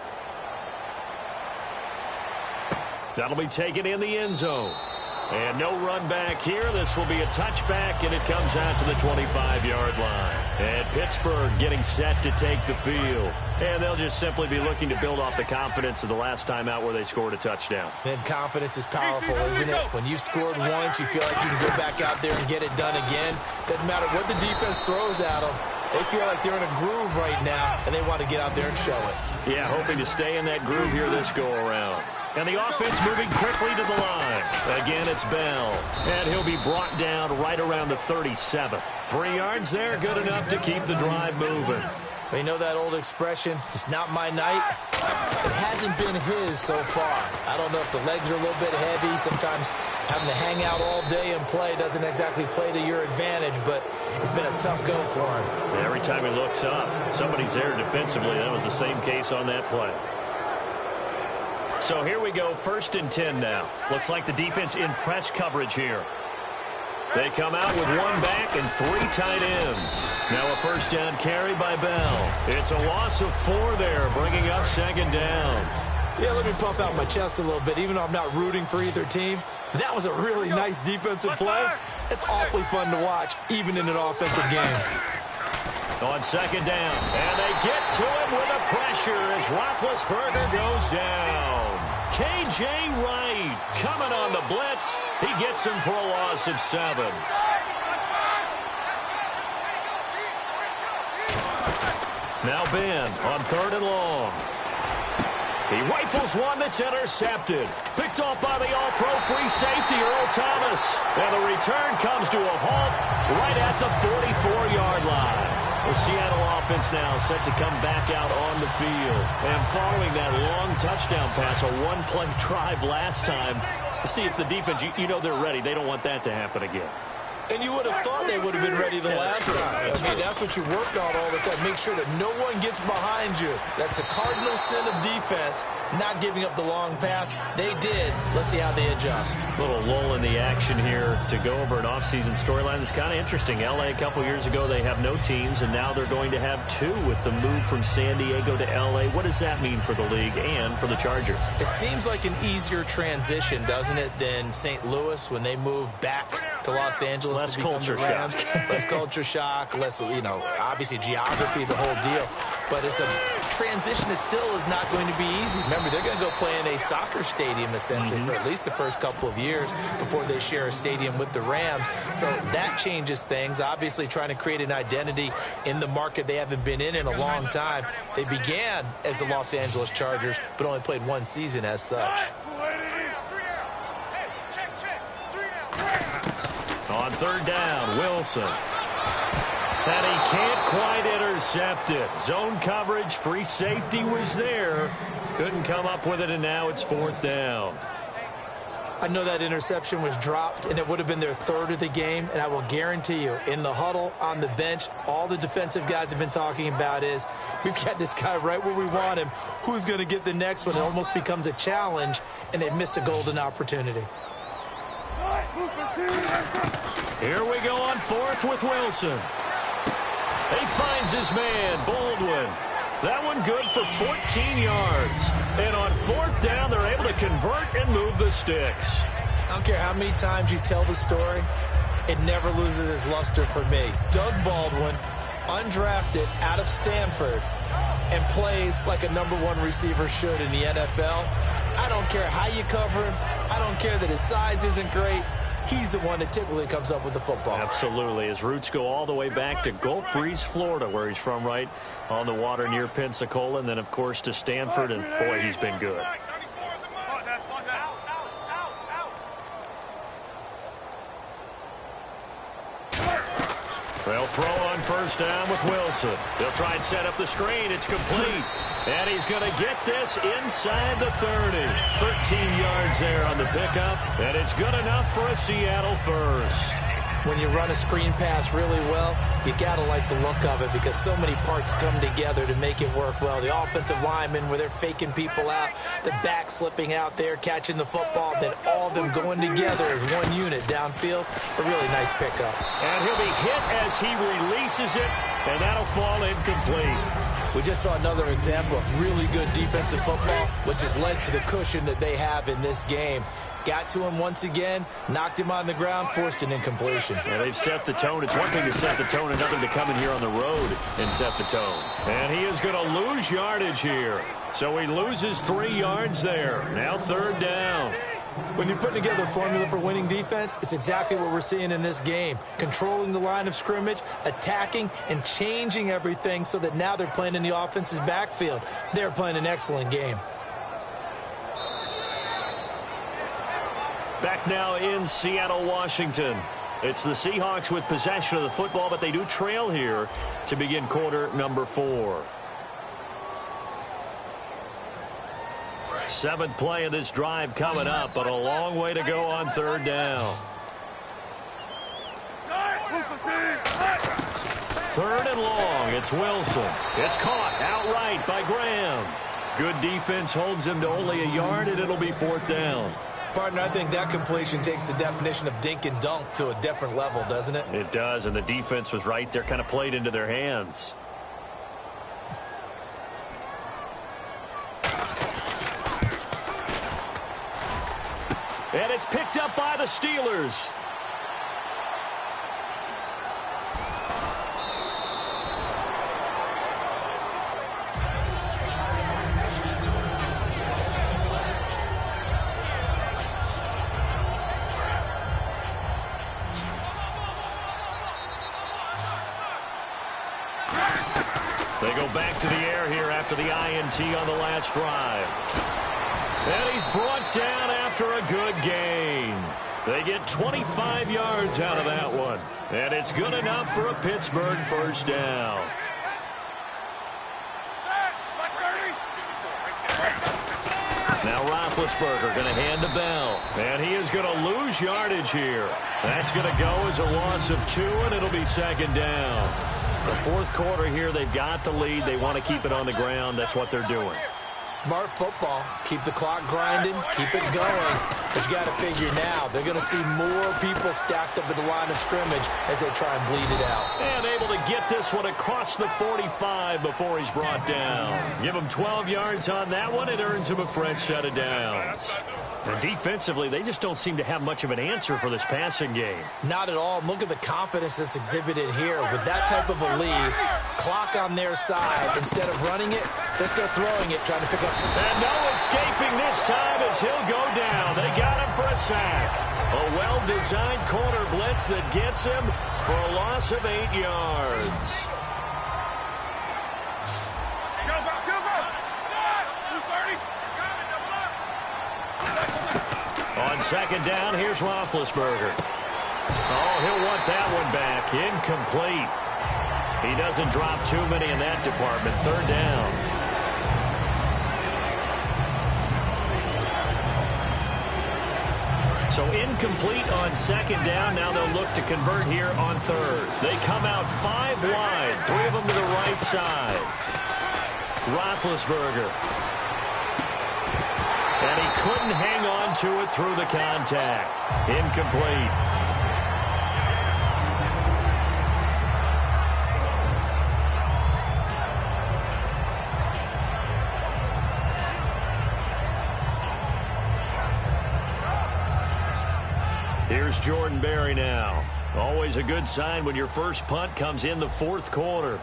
That'll be taken in the end zone. And no run back here. This will be a touchback, and it comes out to the 25-yard line. And Pittsburgh getting set to take the field. And they'll just simply be looking to build off the confidence of the last time out where they scored a touchdown. And confidence is powerful, isn't it? When you've scored once, you feel like you can go back out there and get it done again. Doesn't matter what the defense throws at them. They feel like they're in a groove right now, and they want to get out there and show it. Yeah, hoping to stay in that groove here this go-around. And the offense moving quickly to the line. Again, it's Bell. And he'll be brought down right around the 37. 3 yards there, good enough to keep the drive moving. You know that old expression, it's not my night? It hasn't been his so far. I don't know if the legs are a little bit heavy. Sometimes having to hang out all day and play doesn't exactly play to your advantage, but it's been a tough go for him. And every time he looks up, somebody's there defensively. That was the same case on that play. So here we go, 1st and 10 now. Looks like the defense in press coverage here. They come out with 1 back and 3 tight ends. Now a first down carry by Bell. It's a loss of 4 there, bringing up 2nd down. Yeah, let me pump out my chest a little bit, even though I'm not rooting for either team. That was a really nice defensive play. It's awfully fun to watch, even in an offensive game. On 2nd down, and they get to him with a pressure as Roethlisberger goes down. K.J. Wright coming on the blitz. He gets him for a loss of 7. Now Ben on 3rd and long. He rifles one that's intercepted. Picked off by the all-pro free safety, Earl Thomas. And the return comes to a halt right at the 44-yard line. The Seattle offense now set to come back out on the field. And following that long touchdown pass, a 1-play drive last time, see if the defense, you know they're ready. They don't want that to happen again. And you would have thought they would have been ready the last time. I mean, that's what you work on all the time. Make sure that no one gets behind you. That's the cardinal sin of defense, not giving up the long pass. They did. Let's see how they adjust. A little lull in the action here to go over an offseason storyline that's kind of interesting. L.A. a couple years ago, they have no teams, and now they're going to have 2 with the move from San Diego to L.A. What does that mean for the league and for the Chargers? It seems like an easier transition, doesn't it, than St. Louis when they moved back to Los Angeles. Less culture shock. Less culture shock, less, obviously geography, the whole deal. But it's a transition that still is not going to be easy. Remember, they're going to go play in a soccer stadium, essentially, for at least the first couple of years before they share a stadium with the Rams. So that changes things. Obviously, trying to create an identity in the market they haven't been in a long time. They began as the Los Angeles Chargers, but only played 1 season as such. On 3rd down, Wilson. And he can't quite intercept it. Zone coverage, free safety was there. Couldn't come up with it, and now it's 4th down. I know that interception was dropped, and it would have been their 3rd of the game, and I will guarantee you, in the huddle, on the bench, all the defensive guys have been talking about is, we've got this guy right where we want him. Who's going to get the next one? It almost becomes a challenge, and they missed a golden opportunity. Here we go on 4th with Wilson. He finds his man, Baldwin. That one good for 14 yards. And on 4th down, they're able to convert and move the sticks. I don't care how many times you tell the story, it never loses its luster for me. Doug Baldwin, undrafted out of Stanford, and plays like a #1 receiver should in the NFL. I don't care how you cover him. I don't care that his size isn't great. He's the one that typically comes up with the football. Absolutely. His roots go all the way back to Gulf Breeze, Florida, where he's from, right on the water near Pensacola, and then, of course, to Stanford, and, boy, he's been good. They'll throw on first down with Wilson. They'll try and set up the screen. It's complete. And he's going to get this inside the 30. 13 yards there on the pickup. And it's good enough for a Seattle first. When you run a screen pass really well, you got to like the look of it because so many parts come together to make it work well. The offensive linemen, where they're faking people out, the back slipping out there, catching the football, then all of them going together as one unit downfield. A really nice pickup. And he'll be hit as he releases it, and that'll fall incomplete. We just saw another example of really good defensive football, which has led to the cushion that they have in this game. Got to him once again, knocked him on the ground, forced an incompletion. Yeah, they've set the tone. It's one thing to set the tone, another to come in here on the road and set the tone. And he is going to lose yardage here. So he loses 3 yards there. Now third down. When you're putting together a formula for winning defense, it's exactly what we're seeing in this game. Controlling the line of scrimmage, attacking, and changing everything so that now they're playing in the offense's backfield. They're playing an excellent game. Back now in Seattle, Washington. It's the Seahawks with possession of the football, but they do trail here to begin quarter number 4. 7th play of this drive coming up, but a long way to go on third down. 3rd and long. It's Wilson. It's caught outright by Graham. Good defense holds him to only a yard, and it'll be 4th down. Partner, I think that completion takes the definition of dink and dunk to a different level, doesn't it? It does, and the defense was right there, kind of played into their hands. And it's picked up by the Steelers. They go back to the air here after the INT on the last drive. And he's brought down after a good gain. They get 25 yards out of that one. And it's good enough for a Pittsburgh first down. Now Roethlisberger going to hand to Bell. And he is going to lose yardage here. That's going to go as a loss of 2, and it'll be 2nd down. The 4th quarter here, they've got the lead. They want to keep it on the ground. That's what they're doing. Smart football. Keep the clock grinding. Keep it going. But you got to figure now, they're going to see more people stacked up at the line of scrimmage as they try and bleed it out. And able to get this one across the 45 before he's brought down. Give him 12 yards on that one. It earns him a fresh set of downs. And defensively, they just don't seem to have much of an answer for this passing game. Not at all. Look at the confidence that's exhibited here. With that type of a lead, clock on their side, instead of running it, they're still throwing it, trying to pick up. And no escaping this time as he'll go down. They got him for a sack. A well-designed corner blitz that gets him for a loss of 8 yards. On 2nd down, here's Roethlisberger. Oh, he'll want that one back. Incomplete. He doesn't drop too many in that department. 3rd down. So incomplete on 2nd down. Now they'll look to convert here on 3rd. They come out 5 wide. 3 of them to the right side. Roethlisberger. And he couldn't hang on to it through the contact. Incomplete. Here's Jordan Berry now. Always a good sign when your first punt comes in the fourth quarter.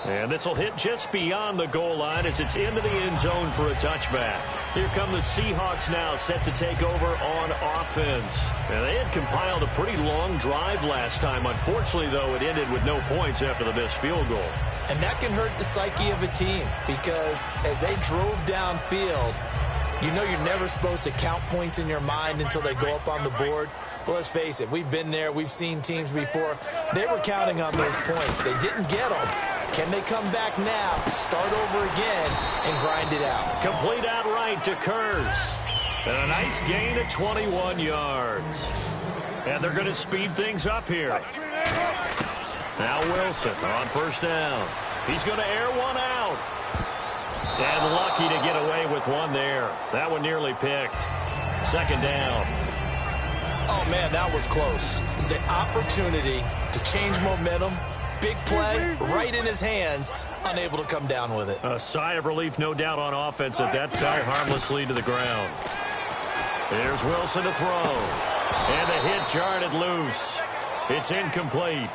And this will hit just beyond the goal line as it's into the end zone for a touchback. Here come the Seahawks now, set to take over on offense. And they had compiled a pretty long drive last time. Unfortunately, though, it ended with no points after the missed field goal. And that can hurt the psyche of a team because as they drove downfield, you know you're never supposed to count points in your mind until they go up on the board. But let's face it, we've been there. We've seen teams before. They were counting on those points. They didn't get them. Can they come back now, start over again, and grind it out? Complete outright to Kurz. And a nice gain of 21 yards. And they're going to speed things up here. Now Wilson on first down. He's going to air one out. And lucky to get away with one there. That one nearly picked. Second down. Oh, man, that was close. The opportunity to change momentum, big play, right in his hands, unable to come down with it. A sigh of relief, no doubt, on offense if that fell harmlessly to the ground. There's Wilson to throw. And the hit jarred it loose. It's incomplete.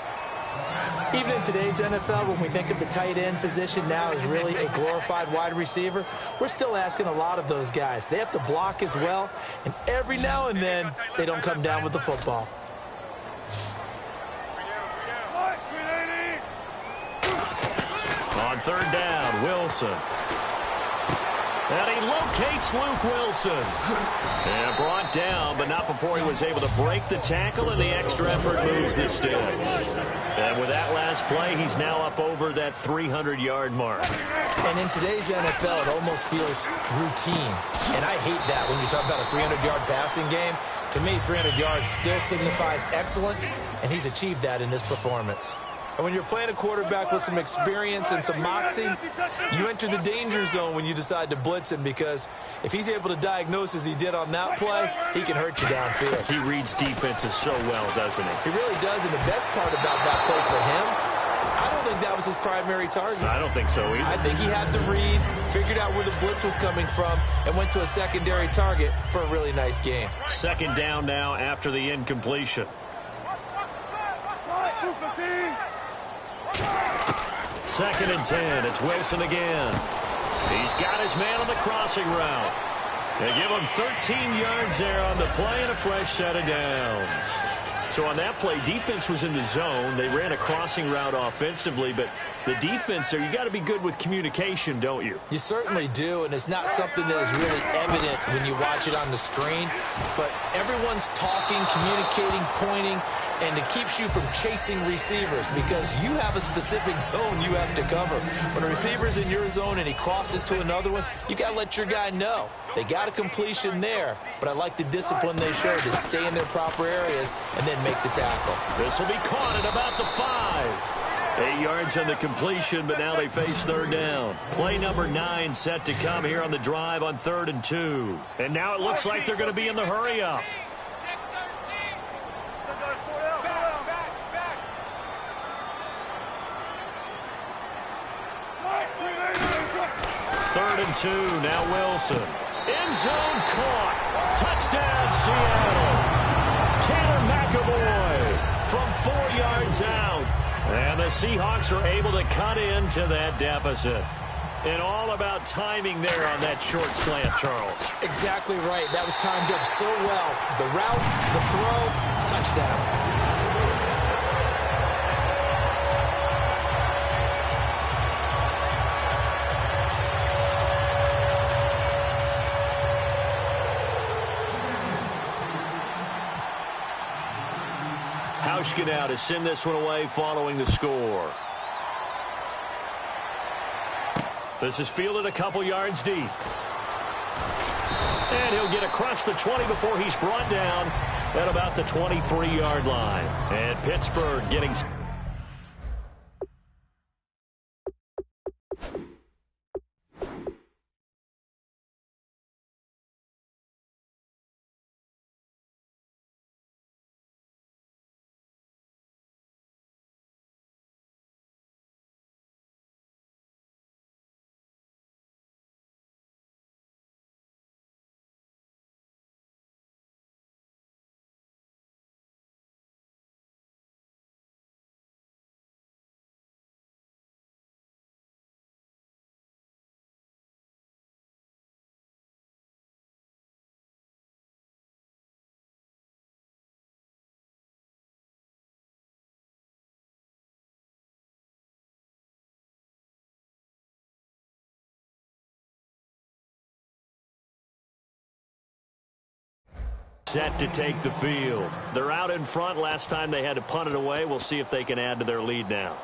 Even in today's NFL, when we think of the tight end position now as really a glorified wide receiver, we're still asking a lot of those guys. They have to block as well, and every now and then, they don't come down with the football. On third down, Wilson. And he locates Luke Wilson. And brought down, but not before he was able to break the tackle, and the extra effort moves the sticks. And with that last play, he's now up over that 300-yard mark. And in today's NFL, it almost feels routine. And I hate that when you talk about a 300-yard passing game. To me, 300 yards still signifies excellence, and he's achieved that in this performance. And when you're playing a quarterback with some experience and some moxie, you enter the danger zone when you decide to blitz him, because if he's able to diagnose as he did on that play, he can hurt you downfield. He reads defenses so well, doesn't he? He really does, and the best part about that play for him, I don't think that was his primary target. I don't think so either. I think he had the read, figured out where the blitz was coming from, and went to a secondary target for a really nice game. Second down now after the incompletion. Second and 10. It's Wilson again. He's got his man on the crossing route. They give him 13 yards there on the play and a fresh set of downs. So on that play, defense was in the zone. They ran a crossing route offensively, but the defense there, you got to be good with communication, don't you? You certainly do, and it's not something that is really evident when you watch it on the screen. But everyone's talking, communicating, pointing, and it keeps you from chasing receivers because you have a specific zone you have to cover. When a receiver's in your zone and he crosses to another one, you got to let your guy know. They got a completion there, but I like the discipline they showed to stay in their proper areas and then make the tackle. This will be caught at about the 5. 8 yards on the completion, but now they face third down. Play number 9 set to come here on the drive on 3rd and 2. And now it looks like they're going to be in the hurry-up. Third and 2, now Wilson. End zone caught. Touchdown, Seattle. Taylor McAvoy from 4 yards out. And the Seahawks are able to cut into that deficit. And all about timing there on that short slant, Charles. Exactly right. That was timed up so well. The route, the throw, touchdown. Hauschka now to send this one away following the score. This is fielded a couple yards deep. And he'll get across the 20 before he's brought down at about the 23-yard line. And Pittsburgh getting... Set to take the field. They're out in front. Last time they had to punt it away. We'll see if they can add to their lead now.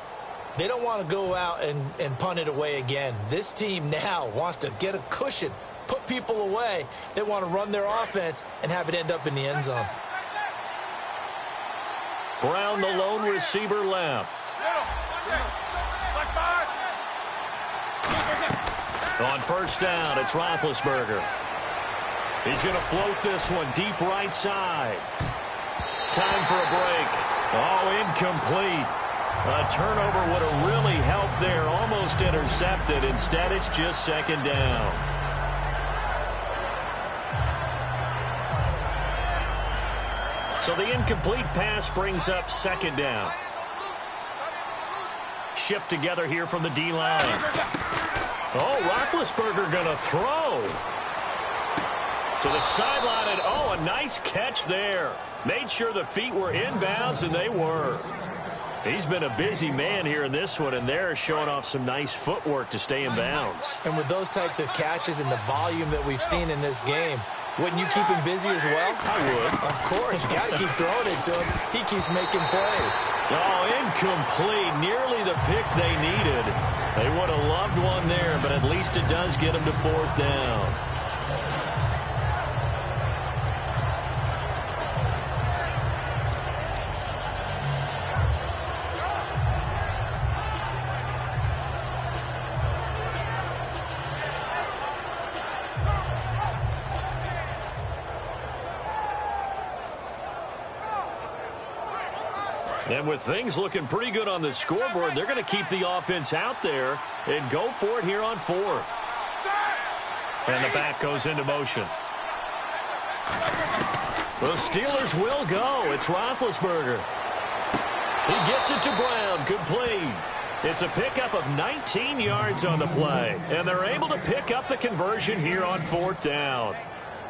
They don't want to go out and punt it away again. This team now wants to get a cushion, put people away. They want to run their offense and have it end up in the end zone. Brown, the lone receiver, left. On first down, it's Roethlisberger. He's going to float this one deep right side. Time for a break. Oh, incomplete. A turnover would have really helped there. Almost intercepted. Instead, it's just second down. So the incomplete pass brings up second down. Shift together here from the D-line. Oh, Roethlisberger going to throw. To the sideline, and oh, a nice catch there. Made sure the feet were inbounds, and they were. He's been a busy man here in this one, and they're showing off some nice footwork to stay in bounds. And with those types of catches and the volume that we've seen in this game, wouldn't you keep him busy as well? I would. Of course. You got to keep throwing it to him. He keeps making plays. Oh, incomplete. Nearly the pick they needed. They would have loved one there, but at least it does get them to fourth down. And with things looking pretty good on the scoreboard, they're going to keep the offense out there and go for it here on fourth. And the back goes into motion. The Steelers will go. It's Roethlisberger. He gets it to Brown. Complete. It's a pickup of 19 yards on the play. And they're able to pick up the conversion here on fourth down.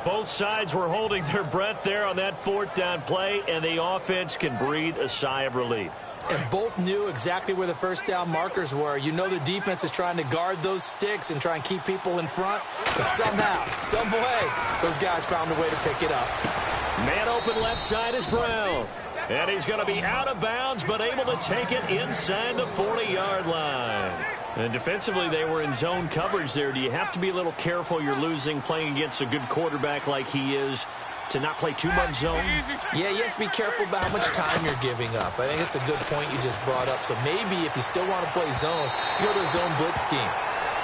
Both sides were holding their breath there on that fourth down play, and the offense can breathe a sigh of relief. And both knew exactly where the first down markers were. You know the defense is trying to guard those sticks and try and keep people in front. But somehow, some way, those guys found a way to pick it up. Man open left side is Brown. And he's going to be out of bounds, but able to take it inside the 40-yard line. And defensively, they were in zone coverage there. Do you have to be a little careful? You're losing, playing against a good quarterback like he is, to not play too much zone? Yeah, you have to be careful about how much time you're giving up. I think it's a good point you just brought up. So maybe if you still want to play zone, you go to a zone blitz scheme.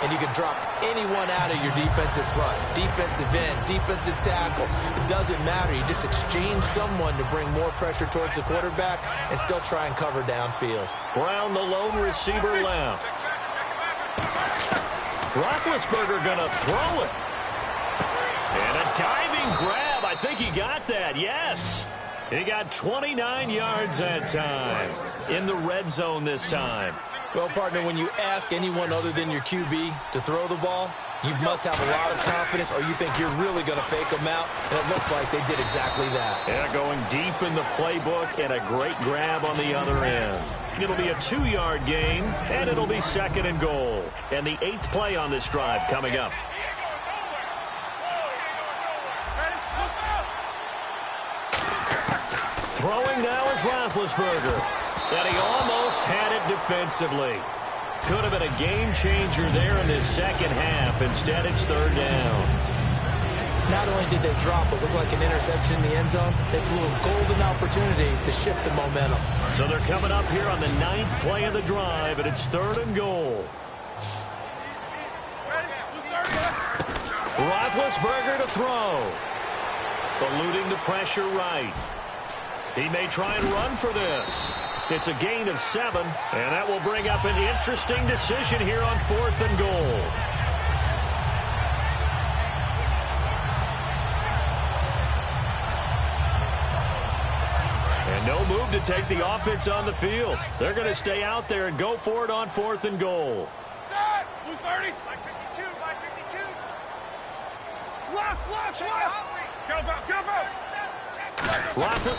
And you can drop anyone out of your defensive front, defensive end, defensive tackle. It doesn't matter. You just exchange someone to bring more pressure towards the quarterback and still try and cover downfield. Brown, the lone receiver, left. Roethlisberger going to throw it. And a diving grab. I think he got that. Yes. He got 29 yards that time. In the red zone this time. Well, partner, when you ask anyone other than your QB to throw the ball, you must have a lot of confidence, or you think you're really going to fake them out, and it looks like they did exactly that. Yeah, going deep in the playbook, and a great grab on the other end. It'll be a 2-yard gain, and it'll be second and goal. And the 8th play on this drive coming up. Throwing now is Roethlisberger. And he almost had it defensively. Could have been a game changer there in this second half. Instead, it's third down. Not only did they drop what looked like an interception in the end zone, they blew a golden opportunity to shift the momentum. So they're coming up here on the 9th play of the drive, and it's third and goal. Roethlisberger to throw. Eluding the pressure right. He may try and run for this. It's a gain of 7, and that will bring up an interesting decision here on 4th and goal. And no move to take the offense on the field. They're going to stay out there and go for it on 4th and goal. Blue 30. By 52. By 52. Left. Go.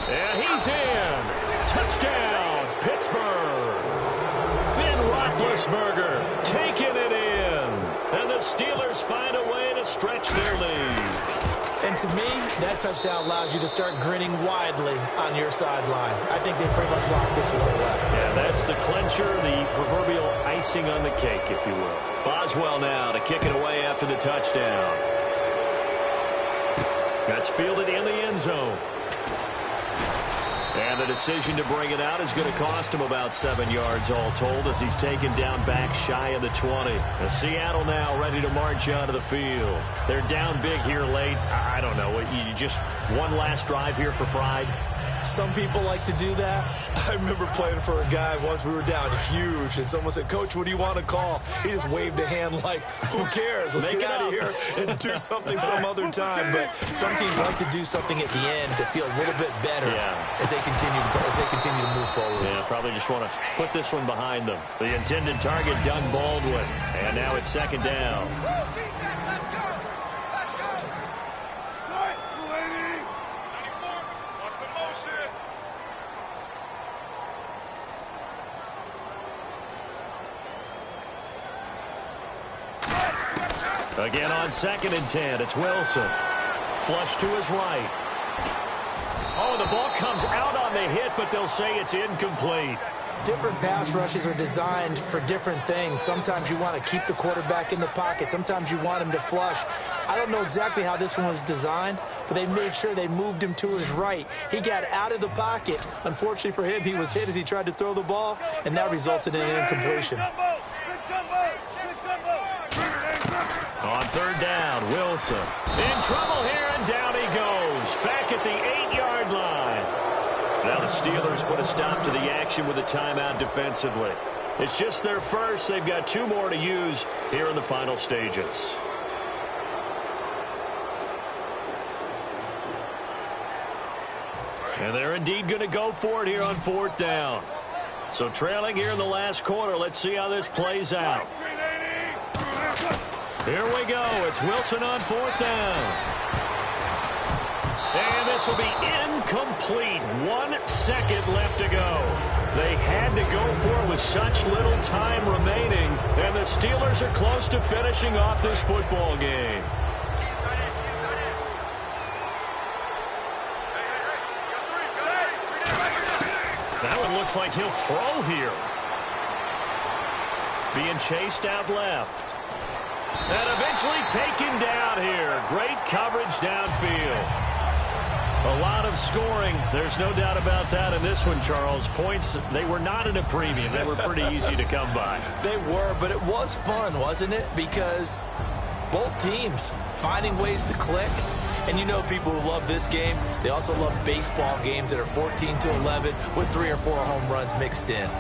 And he's in. Touchdown, Pittsburgh. Ben Roethlisberger taking it in. And the Steelers find a way to stretch their lead. And And to me, that touchdown allows you to start grinning widely on your sideline. I think they pretty much locked this one away. Yeah, that's the clincher, the proverbial icing on the cake, if you will. Boswell now to kick it away after the touchdown. That's fielded in the end zone. And the decision to bring it out is going to cost him about 7 yards all told as he's taken down back shy of the 20. And Seattle now ready to march onto the field. They're down big here late. I don't know. You just one last drive here for pride? Some people like to do that. I remember playing for a guy once. We were down huge, and someone said, "Coach, what do you want to call?" He just waved a hand like, "Who cares? Let's get out of here and do something some other time." But some teams like to do something at the end to feel a little bit better as they continue to move forward. Yeah, probably just want to put this one behind them. The intended target, Doug Baldwin, and now it's second down. Again on 2nd and 10, it's Wilson. Flush to his right. Oh, the ball comes out on the hit, but they'll say it's incomplete. Different pass rushes are designed for different things. Sometimes you want to keep the quarterback in the pocket. Sometimes you want him to flush. I don't know exactly how this one was designed, but they made sure they moved him to his right. He got out of the pocket. Unfortunately for him, he was hit as he tried to throw the ball, and that resulted in an incompletion. On 3rd down, Wilson. In trouble here, and down he goes. Back at the 8-yard line. Now the Steelers put a stop to the action with a timeout defensively. It's just their first. They've got 2 more to use here in the final stages. And they're indeed going to go for it here on 4th down. So trailing here in the last quarter. Let's see how this plays out. Here we go. It's Wilson on 4th down. And this will be incomplete. 1 second left to go. They had to go for it with such little time remaining. And the Steelers are close to finishing off this football game. That one looks like he'll throw here. Being chased out left. And eventually taken down here. Great coverage downfield. A lot of scoring. There's no doubt about that in this one, Charles. Points, they were not at a premium. They were pretty easy to come by. They were, but it was fun, wasn't it? Because both teams finding ways to click. And you know people who love this game, they also love baseball games that are 14-11 with 3 or 4 home runs mixed in.